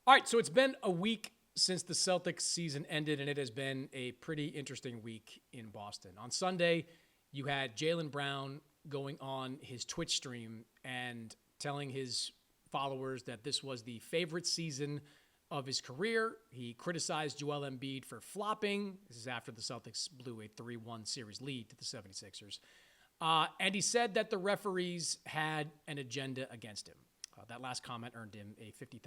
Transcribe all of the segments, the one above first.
All right, so it's been a week since the Celtics season ended, and it has been a pretty interesting week in Boston. On Sunday, you had Jaylen Brown going on his Twitch stream and telling his followers that this was the favorite season of his career. He criticized Joel Embiid for flopping. This is after the Celtics blew a 3-1 series lead to the 76ers. And he said that the referees had an agenda against him. That last comment earned him a $50,000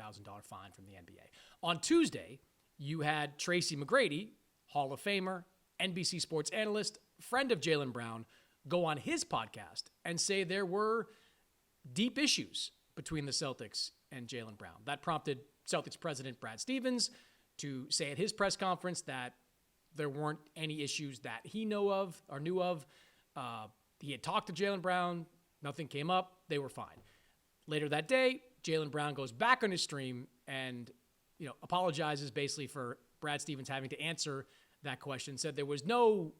fine from the NBA. On Tuesday, you had Tracy McGrady, Hall of Famer, NBC Sports analyst, friend of Jaylen Brown, go on his podcast and say there were deep issues between the Celtics and Jaylen Brown. That prompted Celtics president Brad Stevens to say at his press conference that there weren't any issues that he knew of. He had talked to Jaylen Brown. Nothing came up. They were fine. Later that day, Jaylen Brown goes back on his stream and, apologizes basically for Brad Stevens having to answer that question. Said there was no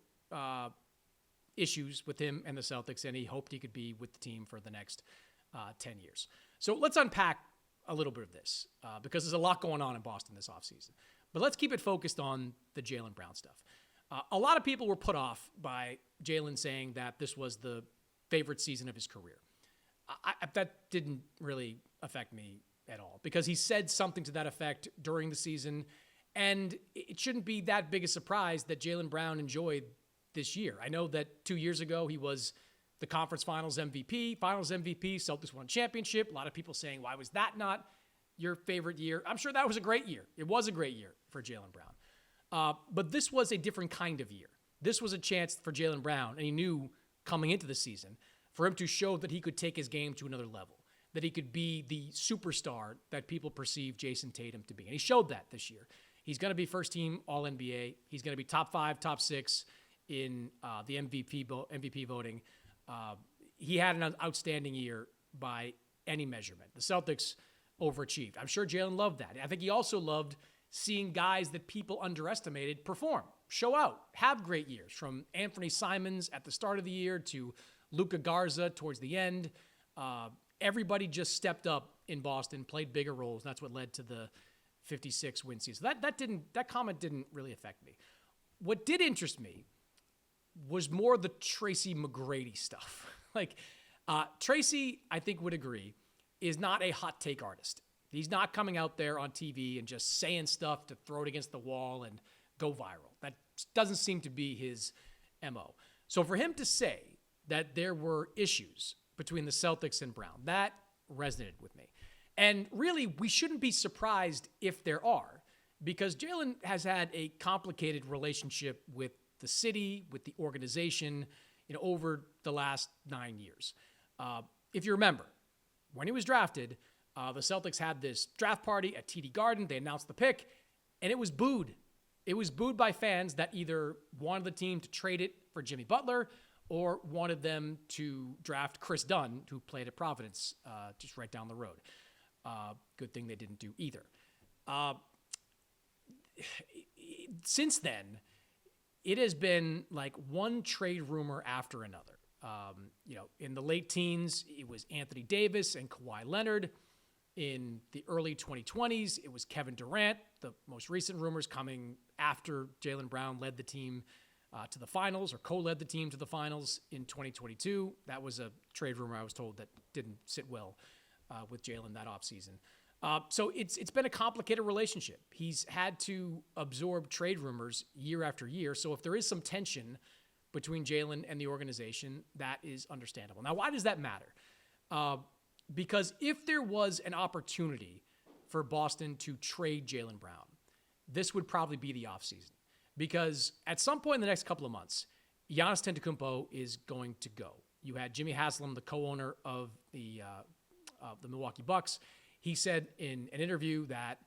issues with him and the Celtics, and he hoped he could be with the team for the next 10 years. So let's unpack a little bit of this because there's a lot going on in Boston this offseason. But let's keep it focused on the Jaylen Brown stuff. A lot of people were put off by Jaylen saying that this was the favorite season of his career. That didn't really affect me at all because he said something to that effect during the season, and it shouldn't be that big a surprise that Jaylen Brown enjoyed this year. I know that 2 years ago he was the conference finals MVP, Celtics won a championship. A lot of people saying, why was that not your favorite year? I'm sure that was a great year. It was a great year for Jaylen Brown. But this was a different kind of year. This was a chance for Jaylen Brown, and he knew coming into the season, for him to show that he could take his game to another level, that he could be the superstar that people perceive Jason Tatum to be. And he showed that this year. He's going to be first-team All-NBA. He's going to be top 5, top 6 in the MVP voting. He had an outstanding year by any measurement. The Celtics overachieved. I'm sure Jaylen loved that. I think he also loved seeing guys that people underestimated perform, show out, have great years, from Anthony Simons at the start of the year to Luka Garza towards the end. Everybody just stepped up in Boston, played bigger roles. And that's what led to the 56 win season. That comment didn't really affect me. What did interest me was more the Tracy McGrady stuff. Tracy, I think, would agree, is not a hot take artist. He's not coming out there on TV and just saying stuff to throw it against the wall and go viral. That doesn't seem to be his MO. So for him to say that there were issues between the Celtics and Brown, that resonated with me. And really, we shouldn't be surprised if there are, because Jaylen has had a complicated relationship with the city, with the organization, over the last 9 years. If you remember, when he was drafted, the Celtics had this draft party at TD Garden. They announced the pick, and it was booed. It was booed by fans that either wanted the team to trade it for Jimmy Butler or wanted them to draft Chris Dunn, who played at Providence just right down the road. Good thing they didn't do either. Since then, it has been like one trade rumor after another. In the late teens, it was Anthony Davis and Kawhi Leonard. In the early 2020s, it was Kevin Durant. The most recent rumors coming after Jaylen Brown led the team to the finals, or co-led the team to the finals in 2022. That was a trade rumor, I was told, that didn't sit well with Jaylen that offseason. So it's been a complicated relationship. He's had to absorb trade rumors year after year. So if there is some tension between Jaylen and the organization, that is understandable. Now, why does that matter? Because if there was an opportunity for Boston to trade Jaylen Brown, this would probably be the offseason. Because at some point in the next couple of months, Giannis Antetokounmpo is going to go. You had Jimmy Haslam, the co-owner of the Milwaukee Bucks. He said in an interview that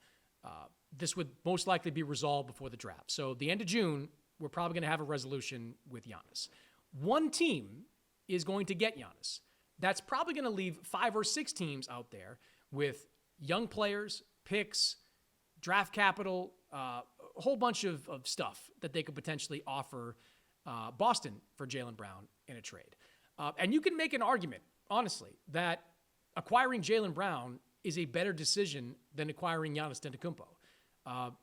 this would most likely be resolved before the draft. So the end of June, we're probably going to have a resolution with Giannis. One team is going to get Giannis. That's probably going to leave 5 or 6 teams out there with young players, picks, draft capital, a whole bunch of stuff that they could potentially offer Boston for Jaylen Brown in a trade. And you can make an argument, honestly, that acquiring Jaylen Brown is a better decision than acquiring Giannis Antetokounmpo.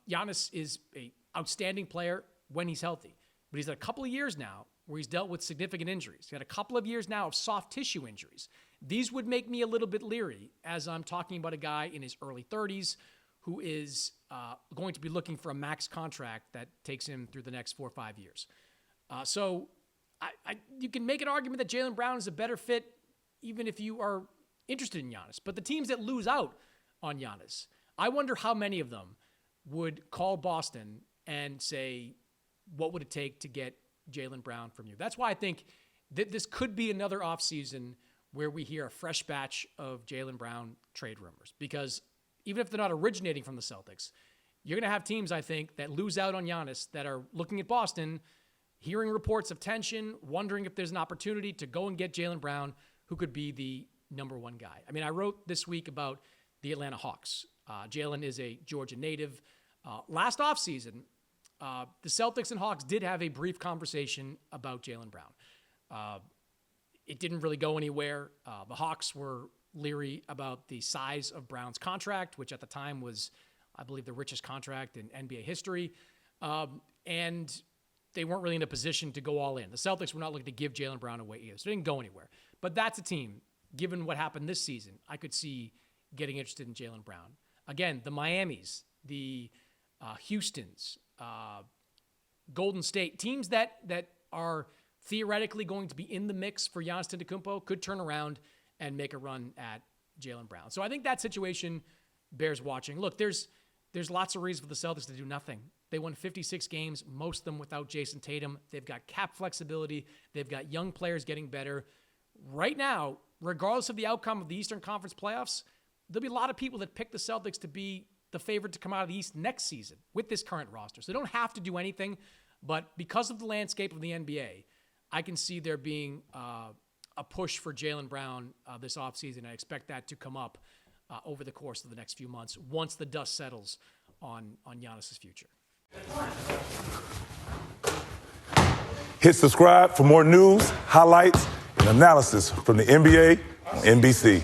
Giannis is an outstanding player when he's healthy, but he's had a couple of years now where he's dealt with significant injuries. He had a couple of years now of soft tissue injuries. These would make me a little bit leery as I'm talking about a guy in his early 30s who is going to be looking for a max contract that takes him through the next 4 or 5 years. So you can make an argument that Jaylen Brown is a better fit even if you are interested in Giannis. But the teams that lose out on Giannis, I wonder how many of them would call Boston and say, what would it take to get Jaylen Brown from you? That's why I think that this could be another offseason where we hear a fresh batch of Jaylen Brown trade rumors. Because even if they're not originating from the Celtics, you're going to have teams, I think, that lose out on Giannis that are looking at Boston, hearing reports of tension, wondering if there's an opportunity to go and get Jaylen Brown, who could be the number one guy. I mean, I wrote this week about the Atlanta Hawks. Jaylen is a Georgia native. Last offseason, the Celtics and Hawks did have a brief conversation about Jaylen Brown. It didn't really go anywhere. The Hawks were leery about the size of Brown's contract, which at the time was, I believe, the richest contract in NBA history. And they weren't really in a position to go all in. The Celtics were not looking to give Jaylen Brown away either, so it didn't go anywhere. But that's a team, given what happened this season, I could see getting interested in Jaylen Brown. Again, the Miamis, the Houstons, Golden State, teams that are theoretically going to be in the mix for Giannis Antetokounmpo could turn around and make a run at Jaylen Brown. So I think that situation bears watching. Look, there's lots of reasons for the Celtics to do nothing. They won 56 games, most of them without Jason Tatum. They've got cap flexibility. They've got young players getting better. Right now, regardless of the outcome of the Eastern Conference playoffs, there'll be a lot of people that pick the Celtics to be the favorite to come out of the East next season with this current roster. So they don't have to do anything, but because of the landscape of the NBA, I can see there being a push for Jaylen Brown this offseason. I expect that to come up over the course of the next few months once the dust settles on Giannis' future. Hit subscribe for more news, highlights, and analysis from the NBA on NBC.